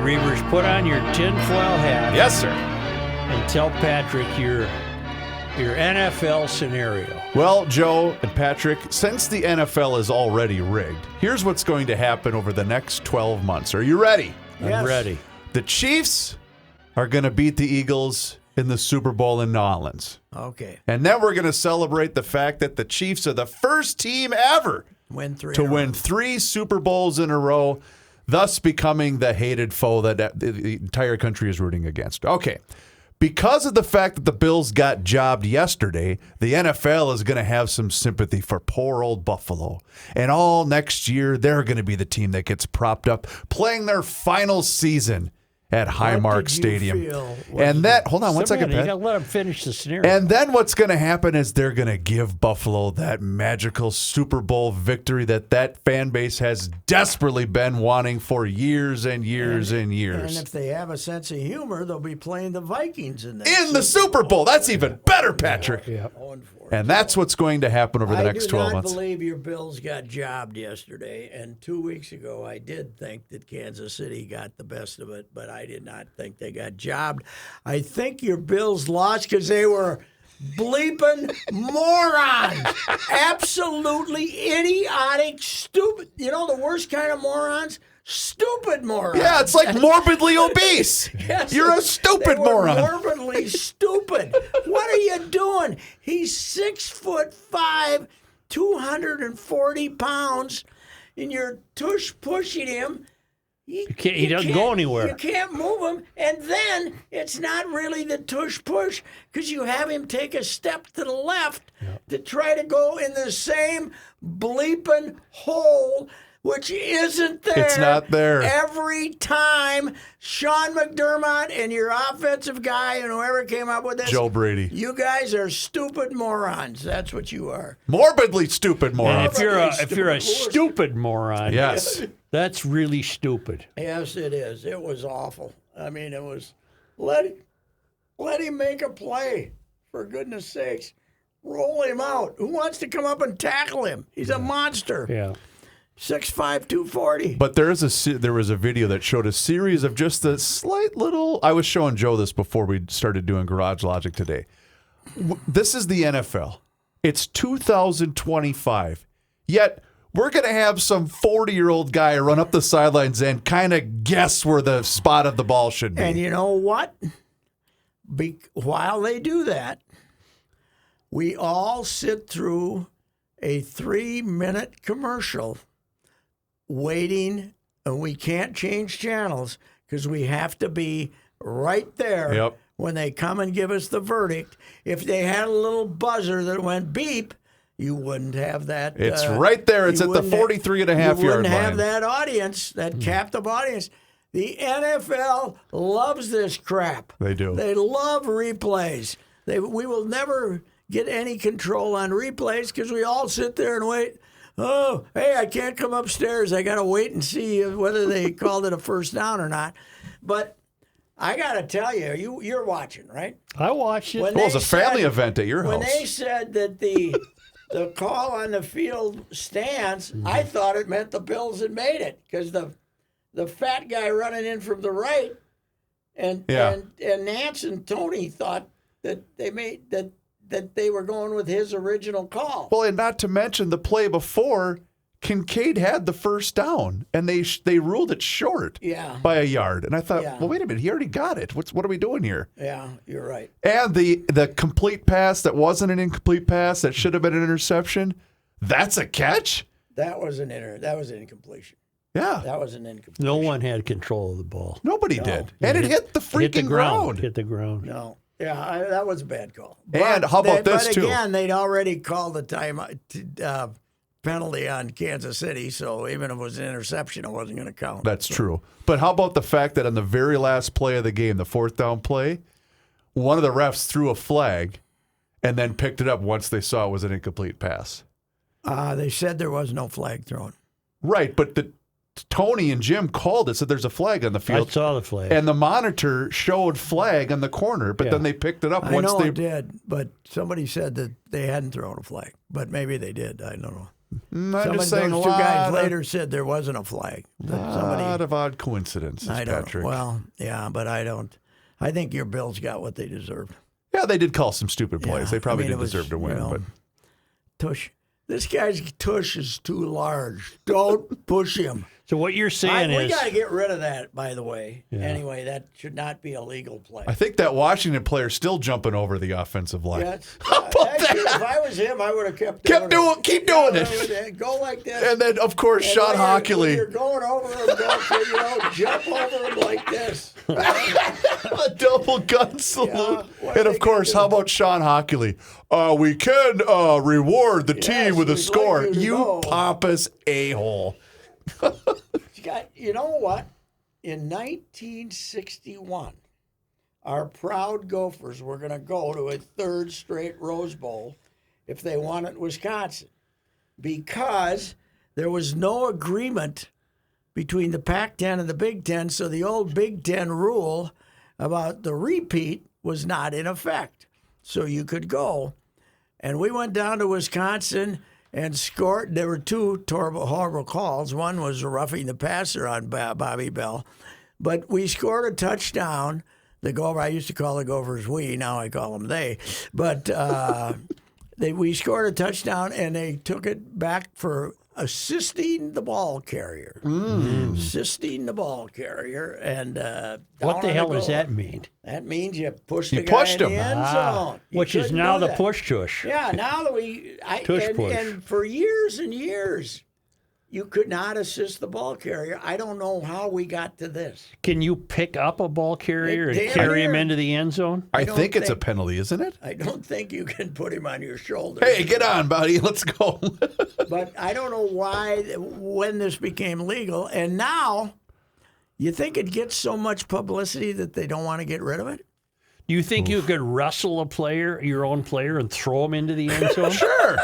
Reavers, put on your tinfoil hat. Yes, sir. And tell Patrick your NFL scenario. Well, Joe and Patrick, since the NFL is already rigged, here's what's going to happen over the next 12 months. Are you ready? I'm ready. The Chiefs are going to beat the Eagles in the Super Bowl in New Orleans. Okay. And then we're going to celebrate the fact that the Chiefs are the first team ever to win 3 Super Bowls in a row, thus becoming the hated foe that the entire country is rooting against. Okay. Because of the fact that the Bills got jobbed yesterday, the NFL is going to have some sympathy for poor old Buffalo. And all next year, they're going to be the team that gets propped up, playing their final season at Highmark Stadium. And that, hold on one second, Pat. You got to let him finish the scenario. And then what's going to happen is they're going to give Buffalo that magical Super Bowl victory that fan base has desperately been wanting for years and years and years. And if they have a sense of humor, they'll be playing the Vikings in the Super Bowl. That's even better, Patrick. Yeah. And that's what's going to happen over the next 12 months. I do not believe your Bills got jobbed yesterday. And 2 weeks ago, I did think that Kansas City got the best of it, but I did not think they got jobbed. I think your Bills lost because they were bleeping morons. Absolutely idiotic, stupid. You know the worst kind of morons? Stupid morons. Yeah, it's like morbidly obese. Yes, You're a stupid moron. Morbidly stupid. What are you doing? He's 6'5", 240 pounds, and you're pushing him. He doesn't go anywhere. You can't move him. And then it's not really the tush-push because you have him take a step to the left to try to go in the same bleeping hole, which isn't there. It's not there. Every time Sean McDermott and your offensive guy and whoever came up with this. Joe Brady. You guys are stupid morons. That's what you are. Morbidly stupid morons. And if you're a stupid moron, yes, that's really stupid. Yes, it is. It was awful. I mean, it was let him make a play, for goodness sakes. Roll him out. Who wants to come up and tackle him? He's a monster. Yeah. 6'5", 240. But there was a video that showed a series of just a slight little. I was showing Joe this before we started doing Garage Logic today. This is the NFL. It's 2025. Yet we're going to have some 40-year-old guy run up the sidelines and kind of guess where the spot of the ball should be. And you know what? While they do that, we all sit through a 3-minute commercial waiting, and we can't change channels because we have to be right there when they come and give us the verdict. If they had a little buzzer that went beep, you wouldn't have that. It's right there. It's at the 43.5-yard line. You wouldn't have that audience, that captive audience. The NFL loves this crap. They do. They love replays. We will never get any control on replays because we all sit there and wait. Oh, hey, I can't come upstairs. I got to wait and see whether they called it a first down or not. But I got to tell you, you're watching, right? I watched it. Well, it was a family event at your house. When they said that the call on the field stands, I thought it meant the Bills had made it because the fat guy running in from the right and Nance and Tony thought that they were going with his original call. Well, and not to mention the play before, Kincaid had the first down, and they ruled it short by a yard. And I thought, well, wait a minute, he already got it. What are we doing here? Yeah, you're right. And the complete pass that wasn't an incomplete pass that should have been an interception, that's a catch? That was an incompletion. Yeah. That was an incompletion. No one had control of the ball. Nobody did. And it hit the freaking ground. Hit the ground. No. Yeah, that was a bad call. And how about this, too? But again, they'd already called the time penalty on Kansas City, so even if it was an interception, it wasn't going to count. That's true. But how about the fact that on the very last play of the game, the fourth down play, one of the refs threw a flag and then picked it up once they saw it was an incomplete pass? They said there was no flag thrown. Right, but Tony and Jim called it, said there's a flag on the field. I saw the flag. And the monitor showed flag on the corner, but then they picked it up once they... it did, but somebody said that they hadn't thrown a flag. But maybe they did. I don't know. I'm just saying, those two guys later said there wasn't a flag. A lot of odd coincidences, Patrick. Well, yeah, but I don't. I think your Bills got what they deserved. Yeah, they did call some stupid plays. Yeah, They probably it did was, deserve to win. But Tush. This guy's tush is too large. Don't push him. So what you're saying we is got to get rid of that, by the way. Yeah. Anyway, that should not be a legal play. I think that Washington player's still jumping over the offensive line. Yeah, How about that? if I was him, I would have keep doing it. Go like this. And then, of course, And Sean when Hockley. you're going over him, jump over him like this. A double gun salute. what And are of they course, gonna how do? about Sean Hockley? We can reward the team with a we'd score. like you to You know. pompous a-hole. You know what? In 1961, our proud Gophers were going to go to a third straight Rose Bowl if they won at Wisconsin, because there was no agreement between the Pac-10 and the Big Ten, so the old Big Ten rule about the repeat was not in effect. So you could go. And we went down to Wisconsin and scored. There were two horrible calls. One was roughing the passer on Bobby Bell. But we scored a touchdown. I used to call the Gophers we, now I call them they. But we scored a touchdown, and they took it back for assisting the ball carrier. Assisting the ball carrier. And what the hell does that mean? That means you pushed You the guy pushed in him. the end zone. You Which is couldn't now do the that. push tush. Yeah, now that Push. and for years and years, you could not assist the ball carrier. I don't know how we got to this. Can you pick up a ball carrier and Damn carry him near. into the end zone? I don't think it's a think- penalty, isn't it? I don't think you can put him on your shoulder. Hey, get on, buddy. Let's go. But I don't know when this became legal. And now, you think it gets so much publicity that they don't want to get rid of it? Do you think you could wrestle your own player, and throw him into the end zone? Sure.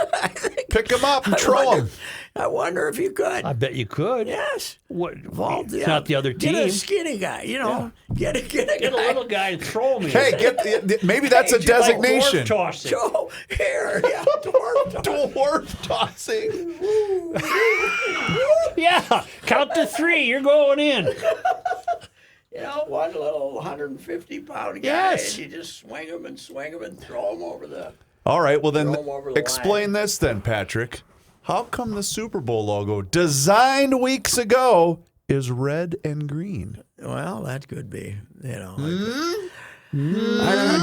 Pick him up and throw him. I wonder if you could. I bet you could. Yes. What? Involved, It's not the other Get a team. skinny guy, Get a Get a little guy and throw him in. Hey, maybe that's a Like designation. dwarf tossing. Joe, here, dwarf. Dwarf tossing. Yeah, count to 3. You're going in. One little 150-pound guy, Yes. and you just swing him and throw him over the. All right, well then, Throw 'em over the explain this then, Patrick. How come the Super Bowl logo, designed weeks ago, is red and green? Well, that could be, I don't know.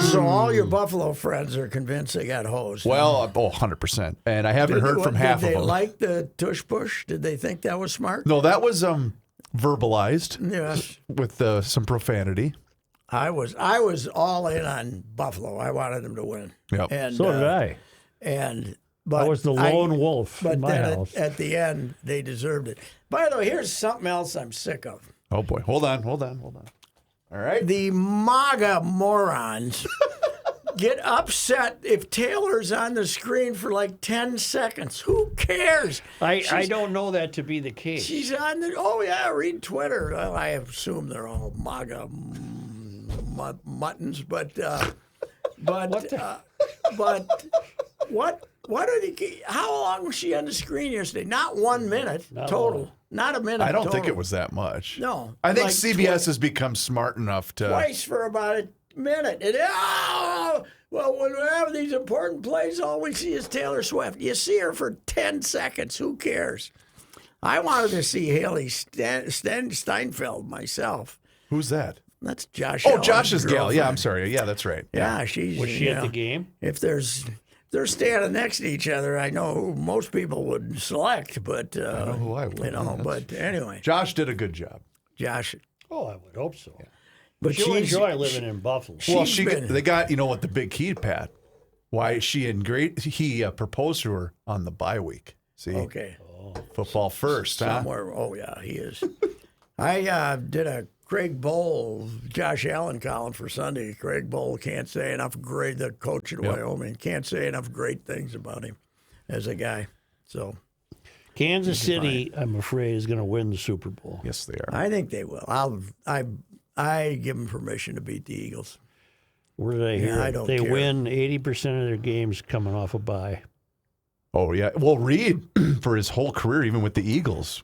So all your Buffalo friends are convinced they got hosed. Well, 100%. And I haven't heard from half of Did they them. like the tush push? Did they think that was smart? No, that was verbalized Yes. with some profanity. I was all in on Buffalo. I wanted them to win. Yep. And, So did I. But I was the lone wolf But in my then house. at the end, they deserved it. By the way, here's something else I'm sick of. Oh, boy. Hold on. All right. The MAGA morons get upset if Taylor's on the screen for like 10 seconds. Who cares? I don't know that to be the case. She's on the. Oh yeah, read Twitter. Well, I assume they're all MAGA muttons, but what are they? How long was she on the screen yesterday? Not 1 minute total. long. Not a minute. I don't think total. it was that much. No, I think like CBS has become smart enough to. twice for about a minute. And, well, when we have these important plays, all we see is Taylor Swift. You see her for 10 seconds. Who cares? I wanted to see Haley Steinfeld myself. Who's that? That's Josh. Oh, Allen's Josh's gal. Yeah, I'm girlfriend. sorry. Yeah, that's right. Yeah, she's. Was she at the game? If they're standing next to each other, I know who most people would select, but I know who I would. But anyway, Josh did a good job. Josh. Oh, I would hope so. But She'll she's enjoy living in Buffalo. Well, She's been- they got what the big key, Pat. Why he proposed to her on the bye week. See, okay. football first, huh? Somewhere. Oh yeah, he is. I did a Craig Bowl, Josh Allen column for Sunday. Craig Bowl can't say enough the coach at Wyoming, can't say enough great things about him as a guy. So Kansas City, I'm afraid, is going to win the Super Bowl. Yes, they are. I think they will. I give them permission to beat the Eagles. Where did I hear? I it? don't They care. win 80% of their games coming off a bye. Oh yeah. Well, Reed for his whole career, even with the Eagles,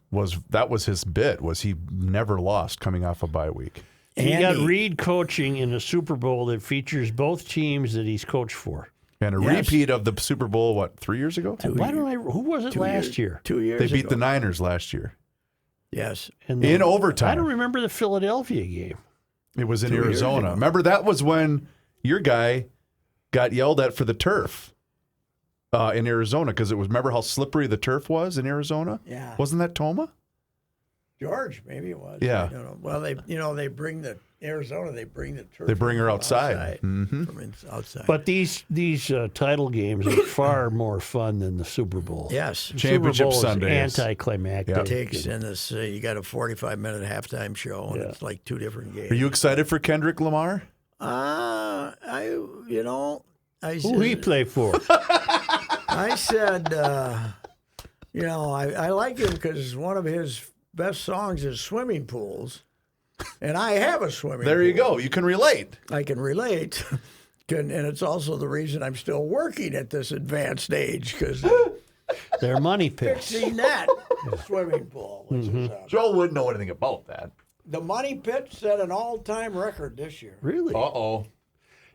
that was his bit. Was he never lost coming off a bye week? He got Reed coaching in a Super Bowl that features both teams that he's coached for. And a repeat of the Super Bowl, 3 years ago? Who was it last year? 2 years They ago. beat the Niners last year. Yes. In overtime. I don't remember the Philadelphia game. It was in Arizona. Remember, that was when your guy got yelled at for the turf in Arizona because remember how slippery the turf was in Arizona? Yeah. Wasn't that Toma? George, maybe it was. Yeah. I don't know. Well, they bring the Arizona. They bring the turf. They bring her from outside. From outside. But these title games are far more fun than the Super Bowl. Yes. Championship Sunday is Anticlimactic. Yeah. It takes in this. You got a 45-minute halftime show, and it's like 2 different games. Are you excited for Kendrick Lamar? I Who he play for? I said, I like him because one of his best songs is Swimming Pools. And I have a swimming pool. There you go. You can relate. I can relate. And it's also the reason I'm still working at this advanced age because They're money pits. fixing that swimming pool. Which is, Joe wouldn't know anything about that. the money pit set an all-time record this year. Really? Uh-oh.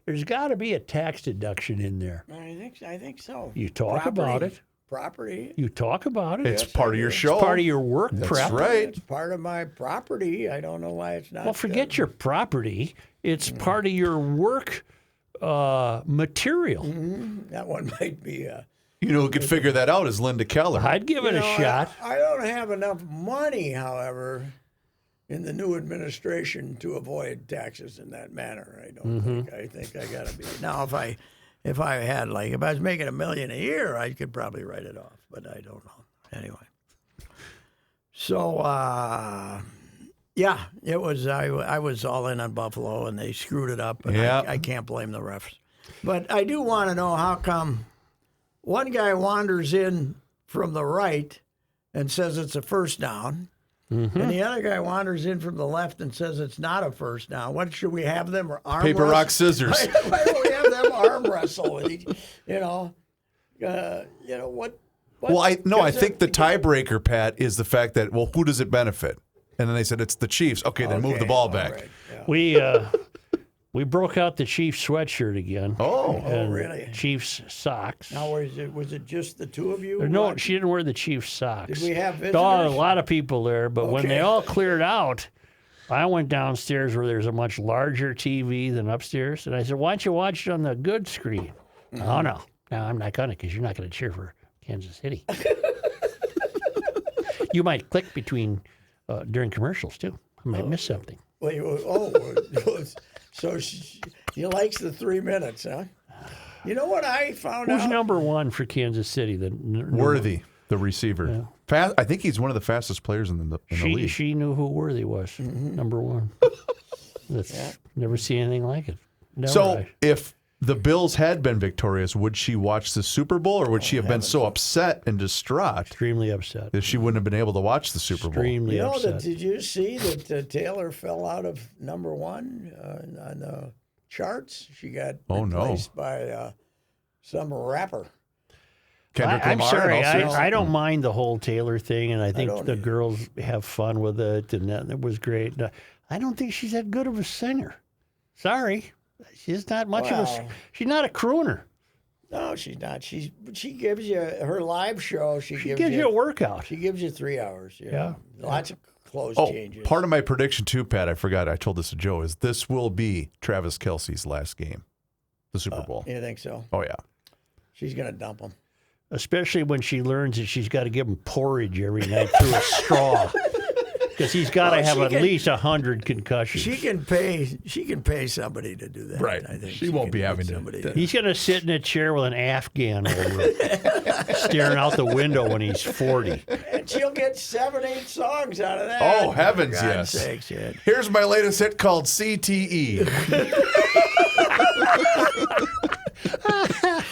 There's got to be a tax deduction in there. I think so. You talk about it. Property. You talk about it. It's part of your show. It's part of your work prep. That's right. It's part of my property. I don't know why it's not. Well, forget your property. It's part of your work material. That one might be. You know who could figure that out is Linda Keller. I'd give it a shot. I don't have enough money, however, in the new administration to avoid taxes in that manner. I don't think. I think I got to be now. If I had if I was making $1 million a year, I could probably write it off. But I don't know. Anyway. So yeah, it was. I was all in on Buffalo, and they screwed it up. And I can't blame the refs. But I do want to know how come one guy wanders in from the right and says it's a first down. And the other guy wanders in from the left and says it's not a first down. What should we have them arm Paper, wrestle? rock, scissors. Why don't we have them arm wrestle with each? What? Well, I think the tiebreaker, Pat, is the fact that who does it benefit? And then they said it's the Chiefs. Okay, then move the ball back. Right, yeah. We broke out the Chiefs sweatshirt again. Oh, really? Chiefs socks. Now, was it just the two of you? No, she didn't wear the Chiefs socks. Did we have visitors? A lot of people there, but when they all cleared out, I went downstairs where there's a much larger TV than upstairs, and I said, "Why don't you watch it on the good screen?" Oh no, I'm not gonna, because you're not gonna cheer for Kansas City. You might click between during commercials too. I might miss something. So she likes the 3 minutes, huh? You know what I found out? Who's number one for Kansas City? Worthy, the receiver. Yeah. I think he's one of the fastest players in the league. She knew who Worthy was, number one. Never see anything like it. If the Bills had been victorious, would she watch the Super Bowl, or would she have been so upset and distraught extremely upset that she wouldn't have been able to watch the Super Bowl? Extremely upset. Did you see that Taylor fell out of number one on the charts? She got replaced by some rapper. Kendrick I'm Lamar. sorry, I don't mind the whole Taylor thing, and I think the girls have fun with it, and it was great. I don't think she's that good of a singer. Sorry. She's not much of a. She's not a crooner. No, she's not. She gives you her live show. She gives you a workout. She gives you 3 hours. Yeah, lots of clothes changes. Part of my prediction too, Pat. I forgot. I told this to Joe. Is this will be Travis Kelce's last game, the Super Bowl? You think so? Oh yeah. She's gonna dump him. Especially when she learns that she's got to give him porridge every night through a straw. Because he's got to have at least 100 concussions. She can pay somebody to do that. Right. I think she won't be having to. He's going to sit in a chair with an Afghan over it, staring out the window when he's 40. And she'll get 7-8 songs out of that. Oh, heavens, For yes. God's sakes, yeah. Here's my latest hit called CTE.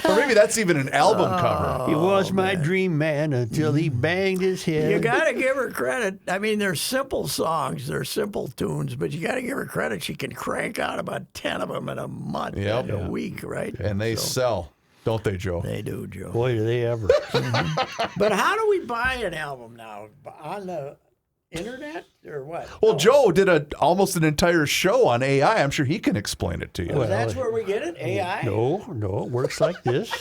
Or maybe that's even an album cover. He was my dream man until he banged his head. You got to give her credit. I mean, they're simple songs, they're simple tunes, but you got to give her credit. She can crank out about 10 of them in a month, in a week, right? And they sell. Don't they, Joe? They do, Joe. Boy, do they ever. But how do we buy an album now? On the internet or what? Well, Joe did almost an entire show on AI. I'm sure he can explain it to you. Well, that's where we get it? AI? No, it works like this.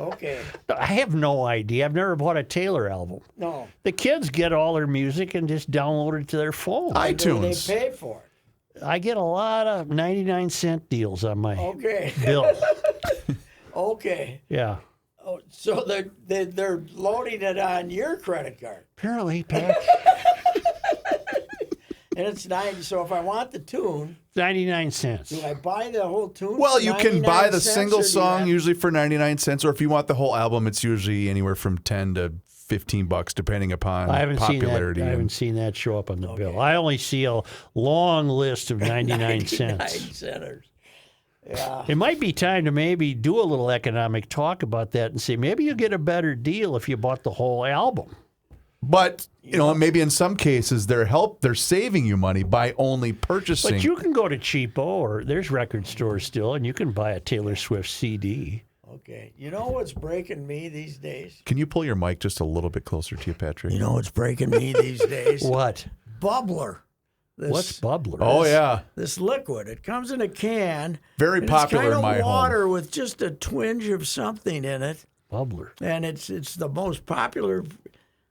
Okay. I have no idea. I've never bought a Taylor album. No. The kids get all their music and just download it to their phone. iTunes. They pay for it. I get a lot of 99-cent deals on my Okay. bill. Okay. Yeah. Oh, so they're loading it on your credit card. Apparently, Pat. And it's 90. So if I want the tune, 99 cents. do I buy the whole tune? Well, for you can 99 buy the cents, single or do you song have- usually for 99 cents, or if you want the whole album, it's usually anywhere from 10 to 15 bucks, depending upon I haven't popularity. seen that. I haven't seen that show up on the bill. I only see a long list of 99 99 cents. centers. Yeah. It might be time to maybe do a little economic talk about that and say maybe you get a better deal if you bought the whole album. But maybe in some cases they're saving you money by only purchasing. But you can go to Cheapo or there's record stores still, and you can buy a Taylor Swift CD. Okay. You know what's breaking me these days? Can you pull your mic just a little bit closer to you, Patrick? You know what's breaking me these days? What? Bubbler. What's bubbler? Oh yeah, This liquid. It comes in a can. very and popular it's in my kind of water home. with just a twinge of something in it, Bubbler. and it's the most popular.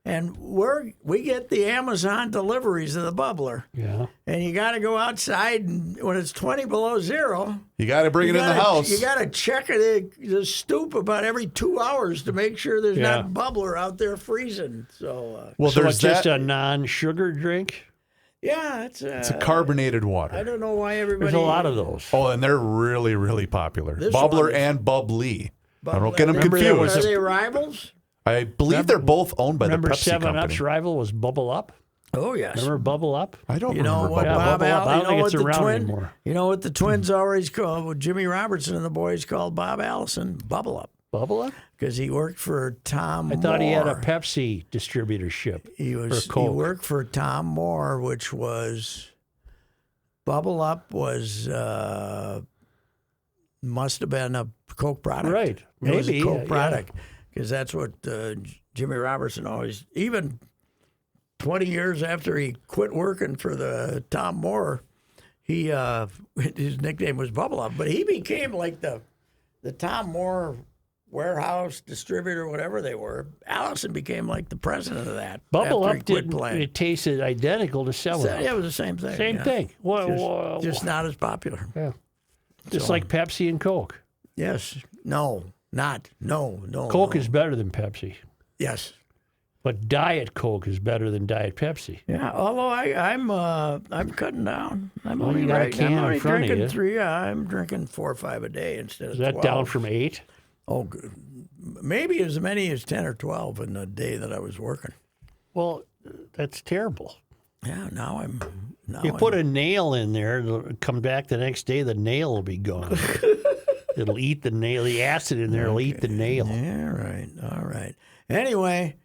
And we get the Amazon deliveries of the bubbler, Yeah. and you got to go outside, and when it's 20 below zero, You got to bring it in the house. You got to check the stoop about every 2 hours to make sure there's Yeah. not bubbler out there freezing. So well, So there's it's just that. a non-sugar drink? yeah, it's It's a carbonated water. I don't know why everybody. There's a lot of those. Oh, and they're really, really popular. This Bubbler one is- and bubbly. I don't Bubbler. get them Remember there confused. was Are they rivals? I believe they're both owned by the Remember Pepsi 7-Up's company. rival was Bubble Up? Oh yes. Remember Bubble Up? I don't You know remember. what, Yeah, Bob Bubble Up. Al? I don't You know think what it's the around twin? anymore. You know what the twins always called? What Jimmy Robertson and the boys called Bob Allison? Bubble Up, Bubble Up? because he worked for Tom. I thought he had a Moore. Pepsi distributorship. He or was. He Coke. worked for Tom Moore, which was Bubble Up was must have been a Coke product. Right. It was a Maybe, Coke yeah. product because that's what Jimmy Robertson always. Even 20 years after he quit working for the Tom Moore, he his nickname was Bubble Up, but he became like the Tom Moore warehouse distributor, whatever they were. Allison became like the president of that. Bubble after he Up quit didn't. playing. It tasted identical to 7-Up. Yeah, it was the same thing. Same yeah. thing. Well, Just not as popular. yeah. Just So- like Pepsi and Coke. Yes. No. Not. No. No. Coke no. is better than Pepsi. Yes. But Diet Coke is better than Diet Pepsi. Yeah. Although I'm cutting down. I'm Well, only you got a right. can I'm in only front of drinking you. 3. I'm drinking 4 or 5 a day instead of Is that 12. down from 8? Oh, good. Maybe as many as 10 or 12 in the day that I was working. Well, that's terrible. Yeah. Now I'm. You put a nail in there, it'll come back the next day, the nail will be gone. It'll eat the nail. The acid in there will eat the nail. Yeah. Right. All right. Anyway,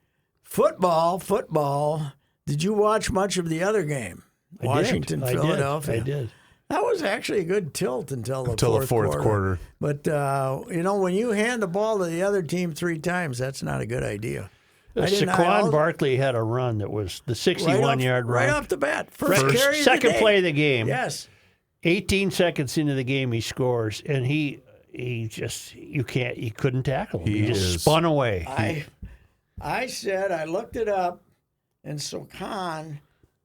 football. Did you watch much of the other game? Washington, I Philadelphia. I did. That was actually a good tilt until the fourth quarter. But, when you hand the ball to the other team 3 times, that's not a good idea. Saquon Barkley had a run that was the 61-yard run. Right off the bat. First carry of second the day. play of the game. Yes. 18 seconds into the game, he scores, and he just you couldn't tackle him. He just spun away. I said, I looked it up, and Saquon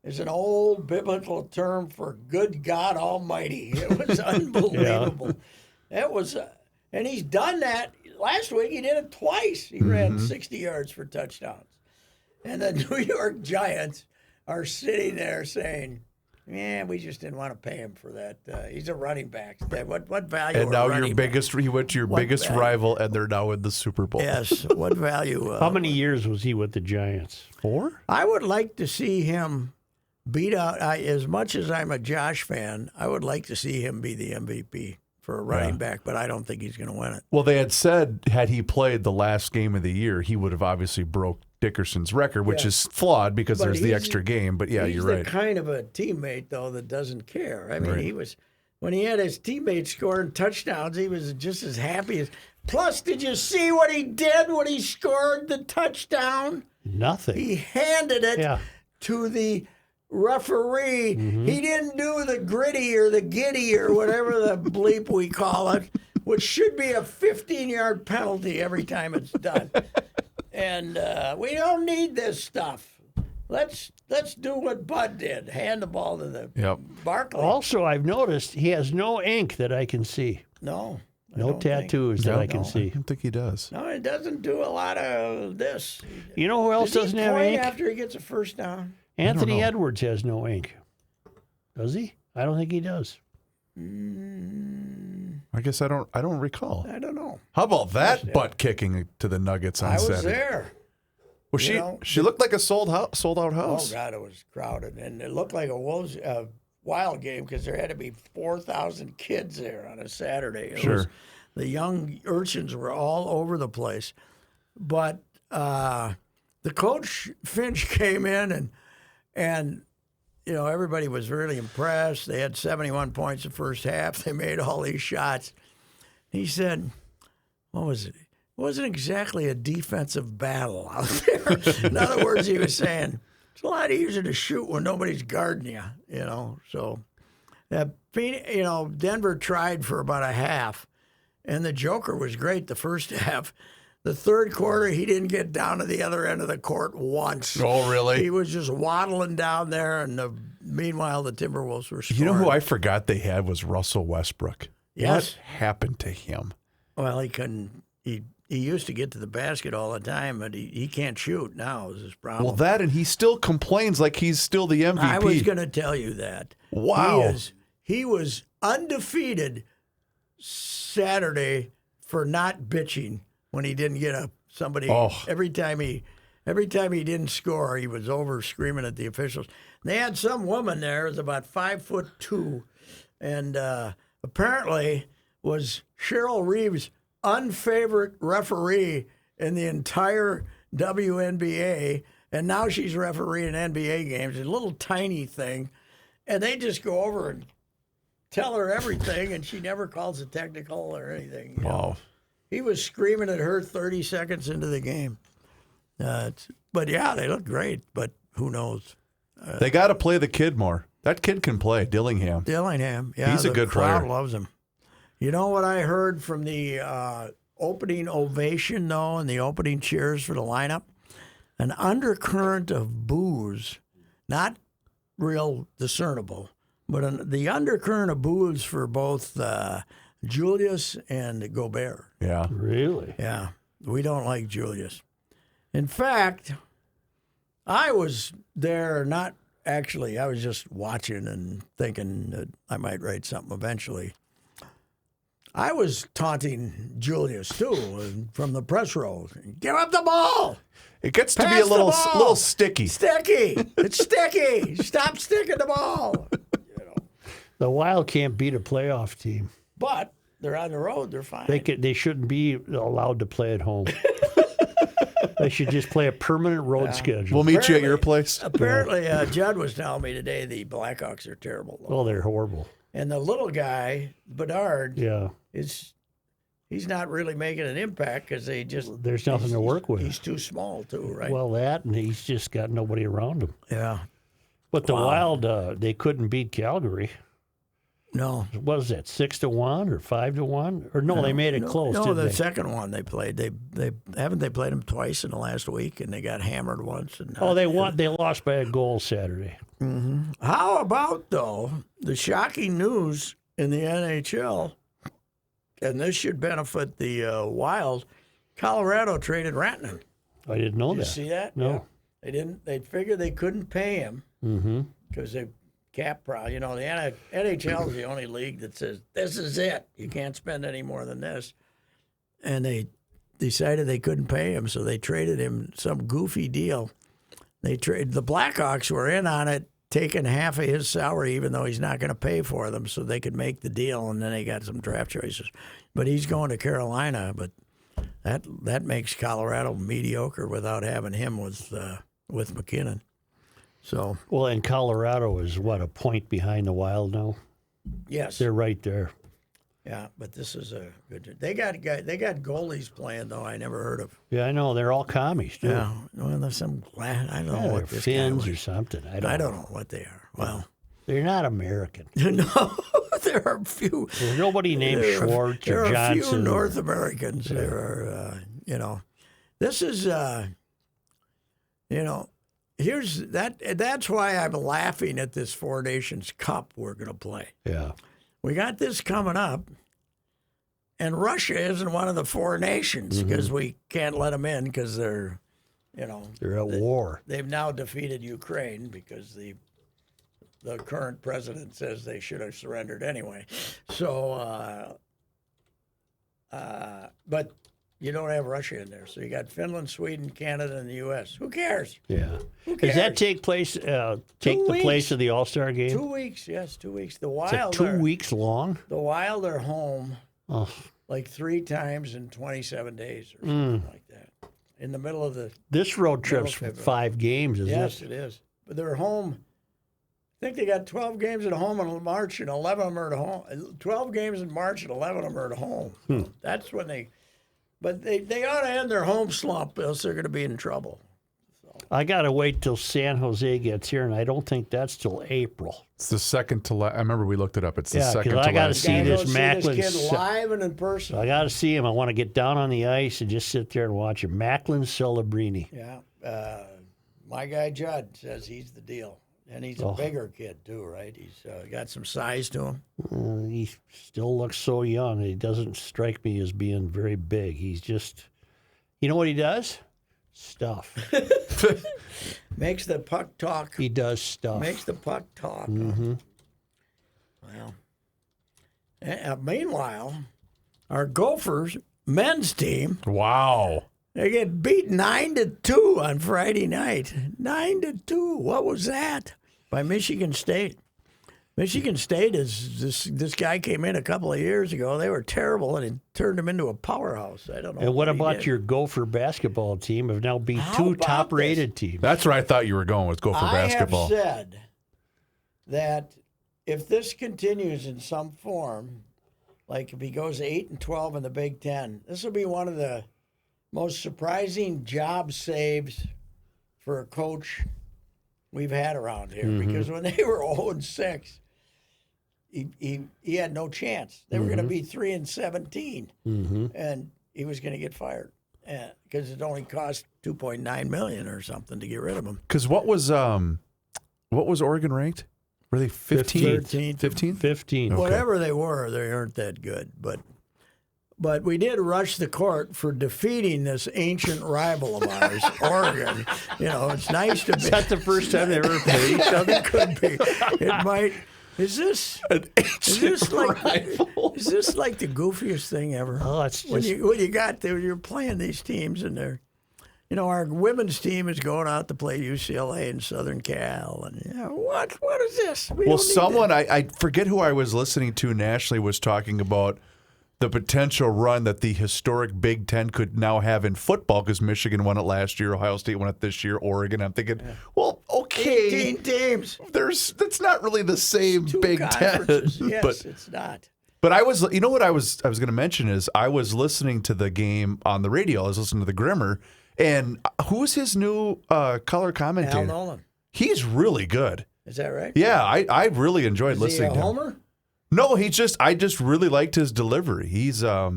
is an old biblical term for good God Almighty. It was unbelievable. It was, and he's done that. Last week he did it twice. He ran 60 yards for touchdowns. And the New York Giants are sitting there saying, "Yeah, we just didn't want to pay him for that. He's a running back. What value?" And are now running he went to your What biggest value? rival, and they're now in the Super Bowl. Yes. What value? How many years was he with the Giants? 4? I would like to see him beat out. As much as I'm a Josh fan, I would like to see him be the MVP for a running back, but I don't think he's going to win it. Well, they had said had he played the last game of the year, he would have obviously broke Dickerson's record, which is flawed because But there's the he's- extra game. But yeah, He's you're the right. kind of a teammate, though, that doesn't care. I mean, Right. he was when he had his teammates scoring touchdowns, he was just as happy as. Plus, did you see what he did when he scored the touchdown? Nothing. He handed it to the referee. He didn't do the gritty or the giddy or whatever the bleep we call it, which should be a 15-yard penalty every time it's done. And we don't need this stuff. Let's do what Bud did. Hand the ball to the Barkley. Also, I've noticed he has no ink that I can see. No. No tattoos that I can see. I don't think he does. No, he doesn't do a lot of this. You know who else doesn't have point ink? after he gets a first down? Anthony Edwards has no ink. Does he? I don't think he does. I guess I don't recall. I don't know. How about that butt kicking to the Nuggets on Saturday? I was there. Well, she looked like a sold out house. Oh God, it was crowded, and it looked like a Wild game because there had to be 4,000 kids there on a Saturday. The young urchins were all over the place, but the coach Finch came in and everybody was really impressed. They had 71 points the first half. They made all these shots. He said, "What was it? It wasn't exactly a defensive battle out there." In other words, he was saying, it's a lot easier to shoot when nobody's guarding you, So, Denver tried for about a half, and the Joker was great the first half. The third quarter, he didn't get down to the other end of the court once. Oh, really? He was just waddling down there, and meanwise, the Timberwolves were scoring. You know who I forgot they had was Russell Westbrook. Yes. What happened to him? Well, he couldn't. He used to get to the basket all the time, but he can't shoot now is his problem. Well, that and he still complains like he's still the MVP. I was going to tell you that. Wow. He was undefeated Saturday for not bitching when he didn't get somebody. Oh. Every time he didn't score, he was over screaming at the officials. They had some woman there, was about 5'2", and apparently was Cheryl Reeves' unfavorite referee in the entire WNBA, and now she's refereeing NBA games. It's a little tiny thing, and they just go over and tell her everything, and she never calls a technical or anything. Wow. He was screaming at her 30 seconds into the game. But, yeah, they look great, but who knows? They got to play the kid more. That kid can play, Dillingham. Yeah. He's a good player. The player. crowd loves him. You know what I heard from the opening ovation, though, and the opening cheers for the lineup? An undercurrent of boos, not real discernible, but the undercurrent of boos for both Julius and Gobert. Yeah. Really? Yeah. We don't like Julius. In fact, I was there not actually. I was just watching and thinking that I might write something eventually. I was taunting Julius, too, from the press row. Give up the ball! It gets to be a little sticky. Sticky! It's sticky! Stop sticking the ball! The Wild can't beat a playoff team. But they're on the road. They're fine. They shouldn't be allowed to play at home. They should just play a permanent road schedule. We'll meet you at your place. Apparently, Judd was telling me today the Blackhawks are terrible. Oh, they're horrible. And the little guy, Bedard, he's not really making an impact because there's nothing to work with. He's too small too, right? Well, that and he's just got nobody around him. Yeah. But the Wild, they couldn't beat Calgary. No. What was that, 6-1 or 5-1? Or no, they made it close. No, didn't the they? second one they played. They played them twice in the last week, and they got hammered once. And they won. They lost by a goal Saturday. Mm-hmm. How about though the shocking news in the NHL, and this should benefit the Wild. Colorado traded Rantanen. I didn't know that. Did you see that? No. Yeah. They didn't. They figured they couldn't pay him because they cap problem. The NHL is the only league that says this is it. You can't spend any more than this. And they decided they couldn't pay him, so they traded him some goofy deal. The Blackhawks were in on it, taking half of his salary, even though he's not going to pay for them, so they could make the deal. And then they got some draft choices. But he's going to Carolina. But that makes Colorado mediocre without having him with MacKinnon. So and Colorado is a point behind the Wild now. Yes, they're right there. Yeah, but this is a good. They got goalies playing though. I never heard of. Yeah, I know. They're all commies, too. Yeah, well, there's some. I don't know They're what this Finns guy or was. something. I I don't don't know what they are. Well, They're not American. no, there are a few. There's nobody named Schwartz There or are a few Johnson. North Americans. Yeah. There are, this is, here's that. That's why I'm laughing at this Four Nations Cup we're going to play. Yeah. We got this coming up, and Russia isn't one of the four nations because we can't let them in because they're, They're at war. they've now defeated Ukraine because the current president says they should have surrendered anyway. So, but you don't have Russia in there. So you got Finland, Sweden, Canada, and the U.S. Who cares? Yeah. Who Does that cares? take place? Take the weeks. place of the All-Star game? 2 weeks, yes, 2 weeks. The It's like Wild, 2 weeks long. the Wild are home Oh, like 3 times in 27 days or something like that. In the middle of the this road trip's February. 5 games, isn't yes, it? it is. But they're home. I think they got 12 games at home in March, and 11 of them are at home. 12 games in March, and 11 of them are at home. That's when they. But they ought to end their home slump, else they're going to be in trouble. I got to wait till San Jose gets here, and I don't think that's till April. It's the second to last. I remember we looked it up. It's the Yeah, 'cause second to I gotta last. see Gotta this go see Macklin this kid se- live and in person. I got to see him. I want to get down on the ice and just sit there and watch him. Macklin Celebrini. Yeah, my guy Judd says he's the deal, and he's a bigger kid too, right? He's got some size to him. He still looks so young. He doesn't strike me as being very big. He's just, you know what he does? Stuff. Makes the puck talk. He does stuff. Makes the puck talk. Well, meanwhile, our Gophers men's team, Wow. they get beat 9-2 on Friday night. 9-2. What was that? By Michigan State. Michigan State is this guy came in a couple of years ago. They were terrible, and it turned them into a powerhouse. I don't know. And what he about did. your Gopher basketball team? Have now beat How 2 about top-rated teams. That's where I thought you were going with Gopher basketball. I have said that if this continues in some form, like if he goes 8-12 in the Big Ten, this will be one of the most surprising job saves for a coach we've had around here. Because when they were 0-6, he had no chance. They were going to be 3-17, and he was going to get fired because it only cost $2.9 million or something to get rid of him. Because what was Oregon ranked? Were they 15th? 13th. 15th? 15. Whatever they were, they aren't that good. But we did rush the court for defeating this ancient rival of ours, Oregon. It's nice to be. Is that the first time they ever played each other? It could be. It might. Is this like the goofiest thing ever? Oh, it's when just you're playing these teams and they're, our women's team is going out to play UCLA and Southern Cal, and what is this? Well, someone I forget who I was listening to nationally was talking about the potential run that the historic Big Ten could now have in football because Michigan won it last year, Ohio State won it this year, Oregon. I'm thinking, well, okay, 18 teams. That's not really the same Two Big Ten, conferences. Yes, but it's not. But I was what I was going to mention is I was listening to the game on the radio. I was listening to the Grimmer, and who's his new color commentator? Al Nolan. He's really good. Is that right? Yeah, I really enjoyed Is he listening a to him. homer? No, I just really liked his delivery. He's I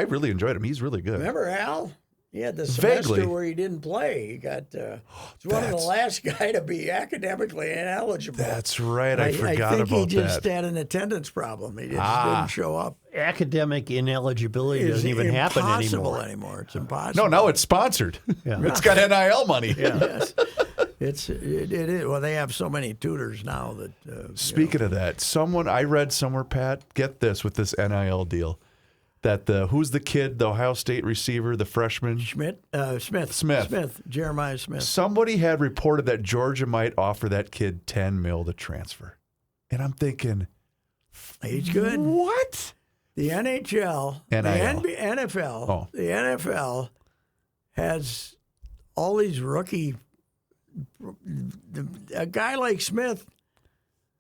really enjoyed him. He's really good. Remember Al? He had the semester Vaguely. where he didn't play. He got he's one of the last guy to be academically ineligible. That's right. I forgot I think about he just that. had an attendance problem. He just didn't show up. academic ineligibility doesn't even happen anymore. It's impossible. No, now it's sponsored. Yeah. It's got NIL money. Yes. It is. Well, they have so many tutors now that. Speaking of that, I read somewhere, Pat, get this with this NIL deal, that who's the kid, the Ohio State receiver, the freshman? Smith. Jeremiah Smith. Somebody had reported that Georgia might offer that kid $10 million to transfer. And I'm thinking, He's good. what? The NHL, NIL. the NFL, Oh. the NFL has all these rookie. A guy like Smith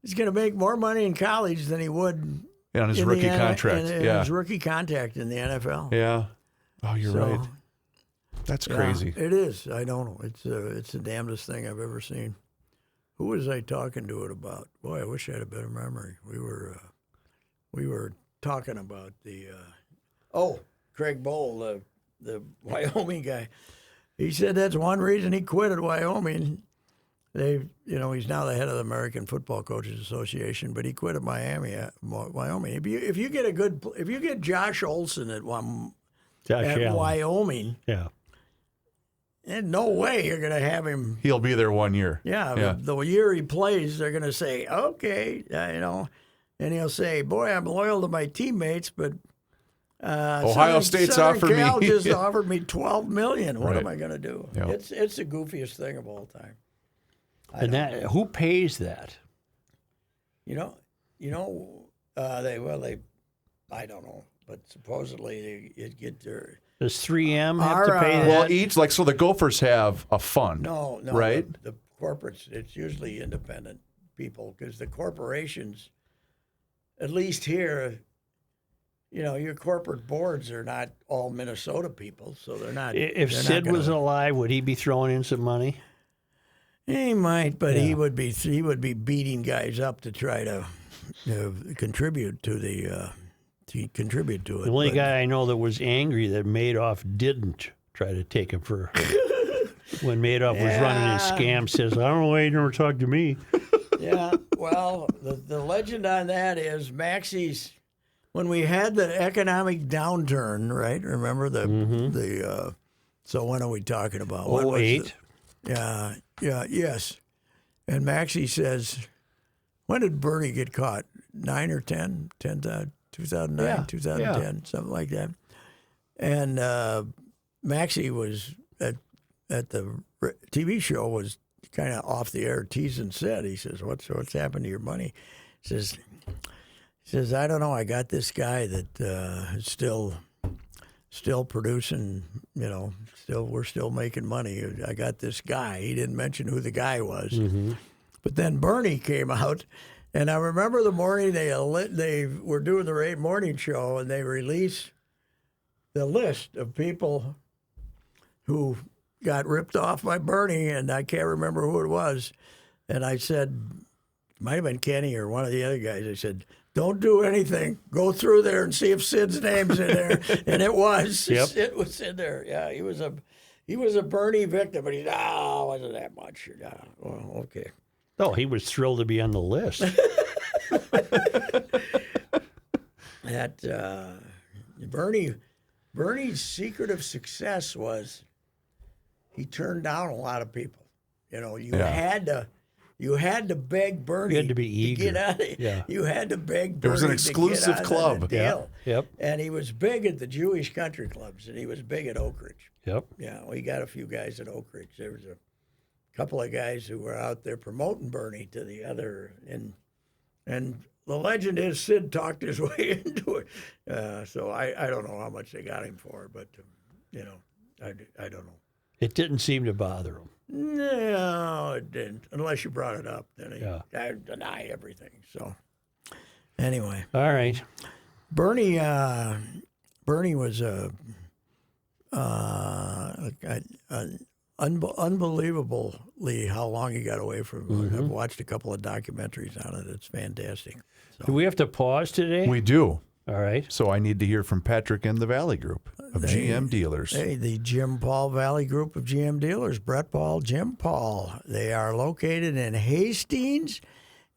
is going to make more money in college than he would on his rookie contract. In his rookie contract in the NFL. Yeah. Oh, you're right. That's crazy. It is. I don't know. It's the damnedest thing I've ever seen. Who was I talking to it about? Boy, I wish I had a better memory. We were talking about the Craig Bowl, the Wyoming guy. He said that's one reason he quit at Wyoming. He's now the head of the American Football Coaches Association, but he quit at Wyoming. If you get Josh Olson at Wyoming, there's no way you're going to have him. He'll be there 1 year. Yeah. The year he plays, they're going to say, okay, and he'll say, boy, I'm loyal to my teammates, but Ohio State's offered Cal me. just offered me $12 million. What Right. am I going to do? Yep. It's the goofiest thing of all time. Who pays that? They I don't know, but supposedly they get their. Does 3M have to pay that? Well, each so the Gophers have a fund. No, right? The corporates, it's usually independent people because the corporations, at least here, your corporate boards are not all Minnesota people, so they're not. If Sid was alive, would he be throwing in some money? He might, but he would be beating guys up to try to contribute to it. The only guy I know that was angry that Madoff didn't try to take him for when Madoff was running his scam says, I don't know why you never talked to me. Yeah, well, the legend on that is Maxie's. When we had the economic downturn, right? Remember the so when are we talking about? 08? Yes. And Maxie says, when did Bernie get caught? 9 or 10? 2009, 2010, something like that. And Maxie was at the TV show was kind of off the air teasing Sid. He says, what's happened to your money? He says, I don't know. I got this guy that is still producing, we're still making money. I got this guy. He didn't mention who the guy was. Mm-hmm. But then Bernie came out, and I remember the morning they were doing the morning show, and they released the list of people who got ripped off by Bernie, and I can't remember who it was. And I said, it might have been Kenny or one of the other guys. I said, don't do anything. Go through there and see if Sid's name's in there. And it was. Yep. Sid was in there. Yeah, he was a Bernie victim, but wasn't that much. Well, okay. Oh, he was thrilled to be on the list. That Bernie's secret of success was he turned down a lot of people. You had to beg Bernie. You had to be eager. To get out of it. Yeah. You had to beg Bernie. It was an exclusive to get out club. Of the deal. Yeah. Yep. And he was big at the Jewish country clubs, and he was big at Oak Ridge. Yep. Yeah, we got a few guys at Oak Ridge. There was a couple of guys who were out there promoting Bernie to the other, and the legend is Sid talked his way into it. So I don't know how much they got him for, but I don't know. It didn't seem to bother him. No, it didn't. Unless you brought it up, then I deny everything. So anyway, all right. Bernie was unbelievably how long he got away from. Mm-hmm. I've watched a couple of documentaries on it. It's fantastic. So. Do we have to pause today? We do. All right. So I need to hear from Patrick and the Valley Group of GM dealers. The Jim Paul Valley Group of GM dealers, Brett Paul, Jim Paul. They are located in Hastings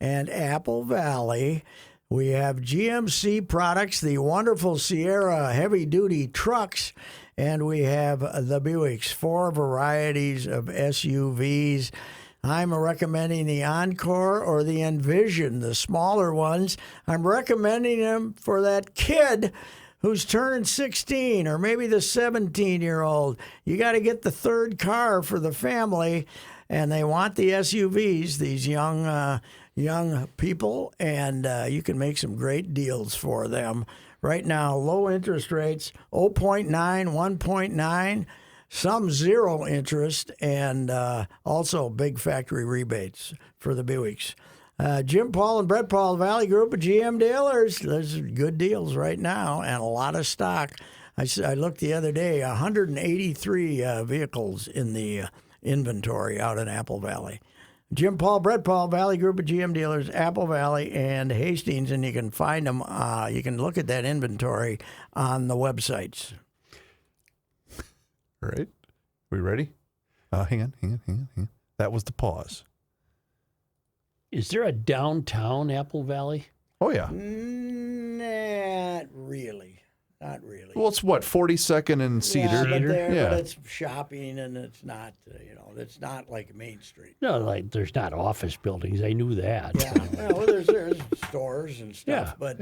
and Apple Valley. We have GMC products, the wonderful Sierra heavy-duty trucks, and we have the Buicks, 4 varieties of SUVs. I'm recommending the Encore or the Envision, the smaller ones. I'm recommending them for that kid who's turning 16 or maybe the 17-year-old. You got to get the third car for the family, and they want the SUVs, these young people, and you can make some great deals for them. Right now, low interest rates, 0.9, 1.9, some zero interest, and also big factory rebates for the Buicks. Jim Paul and Brett Paul Valley Group of GM dealers. There's good deals right now and a lot of stock. I looked the other day, 183 vehicles in the inventory out in Apple Valley. Jim Paul, Brett Paul Valley Group of GM dealers, Apple Valley and Hastings, and you can find them. You can look at that inventory on the websites. All right. We ready? Hang on. That was the pause. Is there a downtown Apple Valley? Oh, yeah. Not really. Not really. Well, it's what, 42nd and Cedar? Yeah, but it's shopping, and it's not, it's not like Main Street. No, like there's not office buildings. I knew that. Yeah, well, there's stores and stuff, but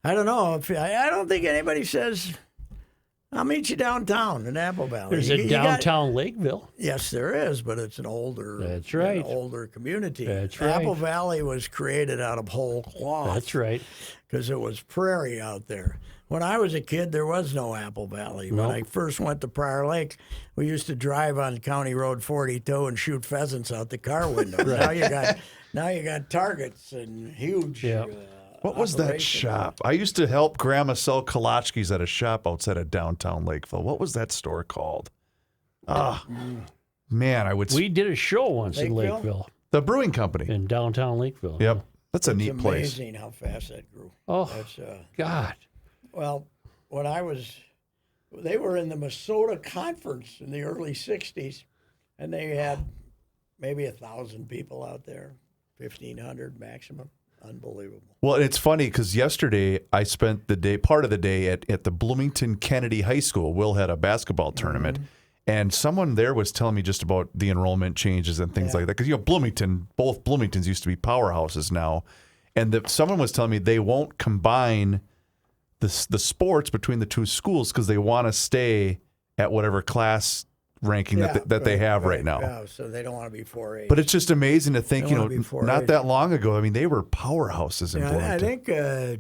I don't know. I don't think anybody says, I'll meet you downtown in Apple Valley. There's a downtown Lakeville. Yes, there is, but it's an older, That's right. an older community. That's right. Apple Valley was created out of whole cloth. That's right. Because it was prairie out there. When I was a kid, there was no Apple Valley. When I first went to Prior Lake, we used to drive on County Road 42 and shoot pheasants out the car window. Right. Now you got targets and huge. Yeah. What was that shop? I used to help Grandma sell kolachkis at a shop outside of downtown Lakeville. What was that store called? Man, I would. We did a show once in Lakeville. The Brewing Company. In downtown Lakeville. Yep. That's a neat place. It's amazing how fast that grew. Oh, God. Well, when they were in the Minnesota Conference in the early 60s, and they had maybe 1,000 people out there, 1,500 maximum. Unbelievable. Well, it's funny because yesterday I spent part of the day at the Bloomington Kennedy High School. Will had a basketball tournament, and someone there was telling me just about the enrollment changes and things like that. Because Bloomington, both Bloomingtons used to be powerhouses now, and someone was telling me they won't combine the sports between the two schools because they want to stay at whatever class ranking that they have right now. Yeah, so they don't want to be 4A. But it's just amazing to think, not that long ago, I mean, they were powerhouses in Bloomington. I think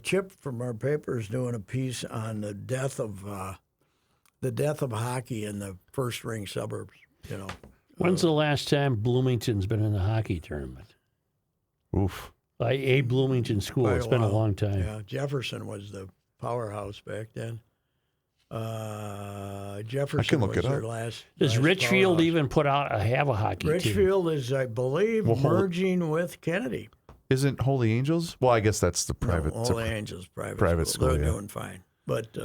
Chip from our paper is doing a piece on the death of hockey in the first ring suburbs. When's the last time Bloomington's been in the hockey tournament? Oof. A Bloomington school. It's been a long time. Yeah, Jefferson was the powerhouse back then. Jefferson was their last. Does Richfield powerhouse. even have a hockey team? Richfield is, I believe, merging with Kennedy. Isn't Holy Angels? Well, I guess that's the private. No, Holy Angels private school. They're doing fine, but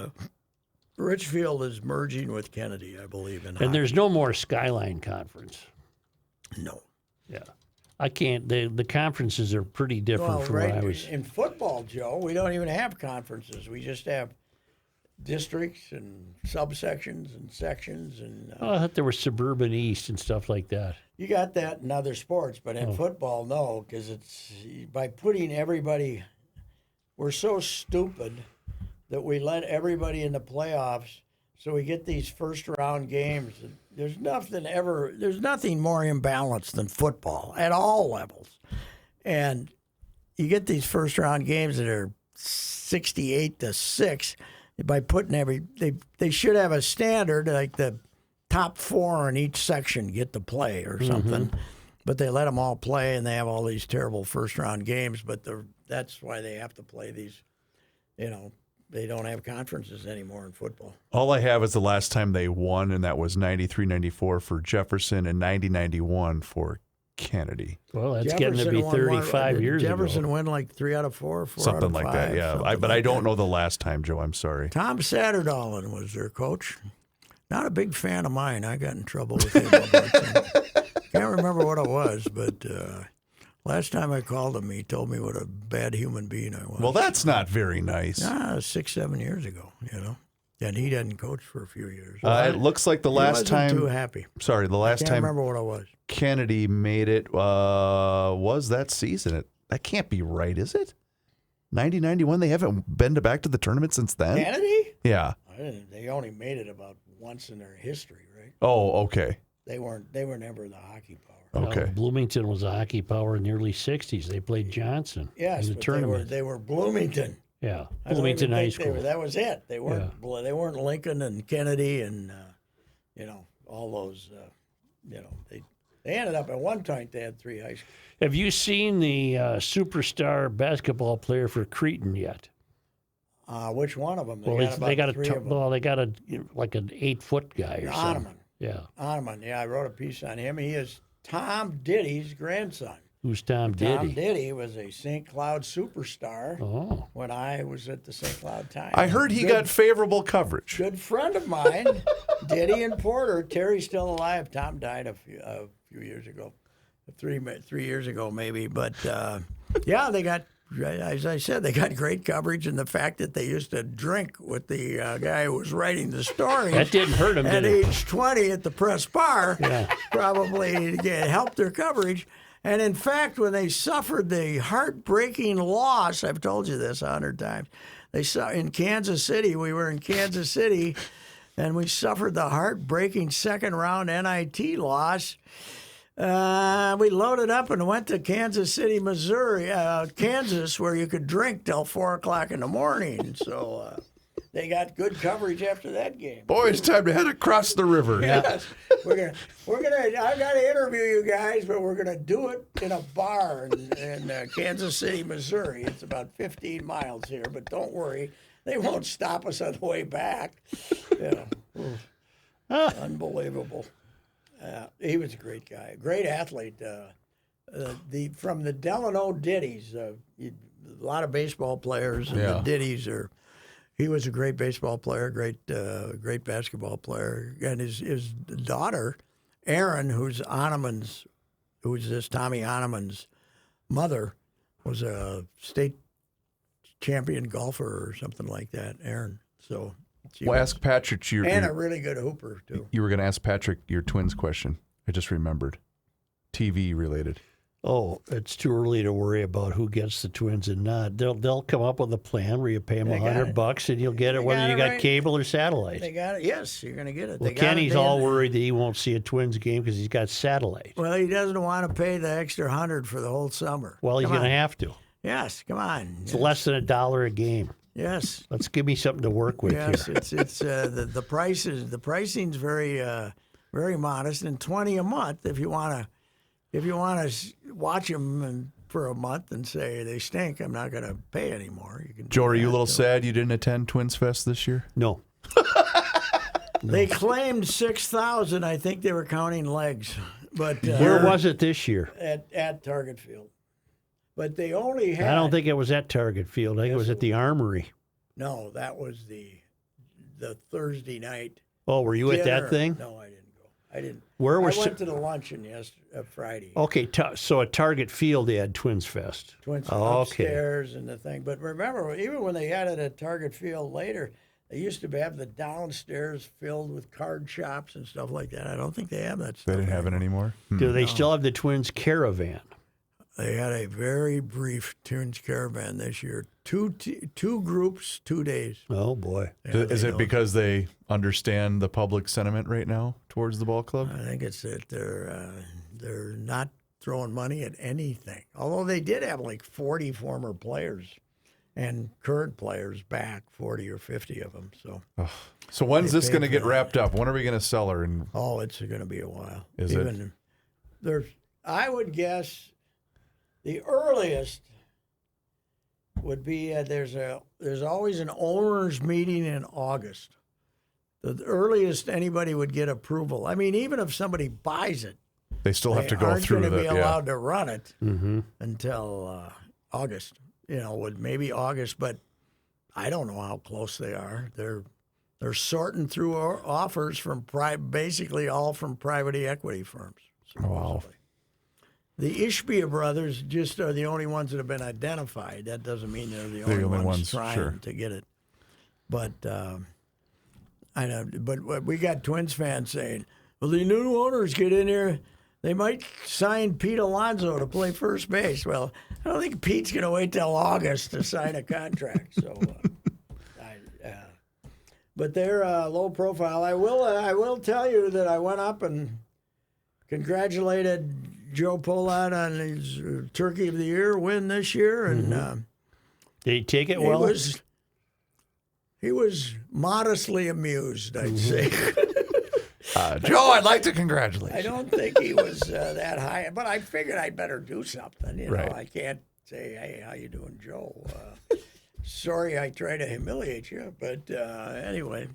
Richfield is merging with Kennedy, I believe. And there's no more Skyline Conference. No. Yeah. I can't. The conferences are pretty different from what I was. In football, Joe, we don't even have conferences. We just have districts and subsections and sections. And I thought there was Suburban East and stuff like that. You got that in other sports, but in football, no, because it's by putting everybody. We're so stupid that we let everybody in the playoffs, so we get these first round games. There's nothing more imbalanced than football at all levels, and you get these first round games that are 68-6 by putting they should have a standard like the top 4 in each section get to play or something, but they let them all play and they have all these terrible first round games. But that's why they have to play these. They don't have conferences anymore in football. All I have is the last time they won, and that was 93-94 for Jefferson and 90-91 for Kennedy. Well, that's getting to be 35 years ago. Jefferson won like 3 out of 4, 4 something out of 5. Like that, yeah. But I don't know the last time, Joe. I'm sorry. Tom Satterdahl was their coach. Not a big fan of mine. I got in trouble with him about something. Can't remember what it was, but last time I called him, he told me what a bad human being I was. Well, that's not very nice. 6-7 years ago, And he didn't coach for a few years. It looks like the last time. Too happy. Sorry, the last I time. Can't remember what it was. Kennedy made it was that season. That can't be right, is it? 90-91. They haven't been back to the tournament since then. Kennedy? Yeah. They only made it about once in their history, right? Oh, okay. They were never the hockey power. Okay. Bloomington was a hockey power in the early 60s. They played Johnson in the tournament. They were Bloomington. Yeah, Bloomington High School. That was it. They weren't. Yeah. They weren't Lincoln and Kennedy and all those. They ended up at one point they had 3 high schools. Have you seen the superstar basketball player for Cretan yet? Which one of them? They got an 8-foot guy or something. Ottoman. Yeah. Ottoman. Yeah, I wrote a piece on him. He is Tom Diddy's grandson. Who's Tom Diddy? Tom Diddy was a St. Cloud superstar when I was at the St. Cloud Times. I heard he got favorable coverage. Good friend of mine, Diddy and Porter. Terry's still alive. Tom died a few years ago, 3 years ago maybe. But yeah, they got, as I said, they got great coverage, and the fact that they used to drink with the guy who was writing the story. That didn't hurt him, at did it? age 20 at the press bar, probably helped their coverage. And in fact, when they suffered the heartbreaking loss, I've told you this 100 times, they saw in Kansas City. We were in Kansas City, and we suffered the heartbreaking second-round NIT loss. We loaded up and went to Kansas City, Missouri, Kansas, where you could drink till 4 o'clock in the morning. So they got good coverage after that game. Boy, it's time to head across the river. Yes, we're gonna. I got to interview you guys, but we're gonna do it in a bar in Kansas City, Missouri. It's about 15 miles here, but don't worry, they won't stop us on the way back. Unbelievable. He was a great guy, a great athlete. From the Delano Diddies, a lot of baseball players, and the Diddies are. He was a great baseball player, great basketball player, and his daughter, Erin, who's this Tommy Ottoman's mother, was a state champion golfer or something like that. Erin, so. Ask Patrick. And a really good hooper too. You were going to ask Patrick your twins question. I just remembered. TV related. Oh, it's too early to worry about who gets the twins and not. They'll come up with a plan where you pay them $100 and you'll get it whether you got cable or satellite. They got it. Yes, you're going to get it. Well, Kenny's all worried that he won't see a Twins game because he's got satellite. Well, he doesn't want to pay the extra $100 for the whole summer. Well, he's going to have to. Yes, come on. It's less than $1 a game. Yes. Let's give me something to work with here. Yes, it's the pricing's very very modest, and $20 a month if you want to watch them for a month and say they stink. I'm not going to pay anymore. You can. Joe, are you a little sad you didn't attend Twins Fest this year? No. They claimed 6,000. I think they were counting legs, but where was it this year? At Target Field. But they only had. I don't think it was at Target Field. I think it was at the Armory. No, that was the Thursday night. Oh, were you dinner. At that thing? No, I didn't go. I didn't. Where was? I went to the luncheon Friday. Okay, so at Target Field they had Twins Fest. Twins upstairs and the thing. But remember, even when they had it at Target Field later, they used to have the downstairs filled with card shops and stuff like that. I don't think they have that stuff. They didn't have it anymore? Do they still have the Twins Caravan? They had a very brief Twins Caravan this year. Two groups, 2 days. Oh, boy. Yeah, is it because they understand the public sentiment right now towards the ball club? I think it's that they're not throwing money at anything. Although they did have like 40 former players and current players back, 40 or 50 of them. So when's this going to get wrapped up? When are we going to sell her? Oh, it's going to be a while. Is it? I would guess the earliest would be there's always an owners meeting in August. The earliest anybody would get approval. I mean, even if somebody buys it, they still have to go through They aren't going to be allowed to run it until August. Maybe August, but I don't know how close they are. They're sorting through offers from basically all from private equity firms. Wow. The Ishbia brothers just are the only ones that have been identified. That doesn't mean they're the only ones trying to get it. But I know. But we got Twins fans saying, "Well, the new owners get in here, they might sign Pete Alonso to play first base." Well, I don't think Pete's going to wait till August to sign a contract. So, but they're low profile. I will tell you that I went up and congratulated Joe Polat on his Turkey of the Year win this year, and did he take it well? He was modestly amused, I'd say. Joe, I'd like to congratulate I you. don't think he was that high, but I figured I'd better do something. You know, Right. I can't say, "Hey, how you doing, Joe?" Sorry, I tried to humiliate you, but anyway.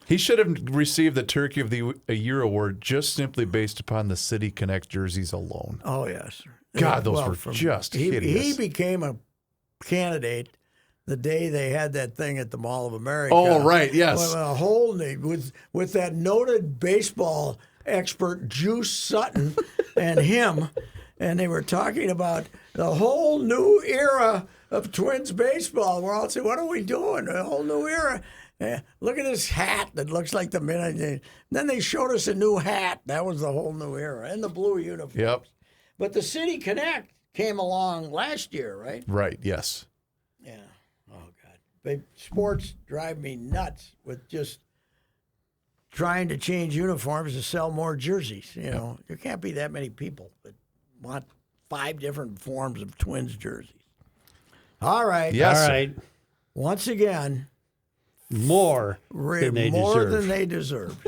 He should have received the Turkey of the Year award just simply based upon the City Connect jerseys alone. Oh yes, God, those were just hideous. He became a candidate the day they had that thing at the Mall of America. Oh, right, yes. With a whole with that noted baseball expert Juice Sutton and him, and they were talking about the whole new era of Twins baseball. We're all saying, "What are we doing? A whole new era." Look at this hat that looks like the minute. Then they showed us a new hat. That was the whole new era, and the blue uniform. Yep. But the City Connect came along last year, right? Right, yes. Yeah. Oh, God. Sports drive me nuts with just trying to change uniforms to sell more jerseys. You know, there can't be that many people that want 5 different forms of Twins jerseys. All right. Yes, All sir. right. Once again, More than they more deserve. than they deserved.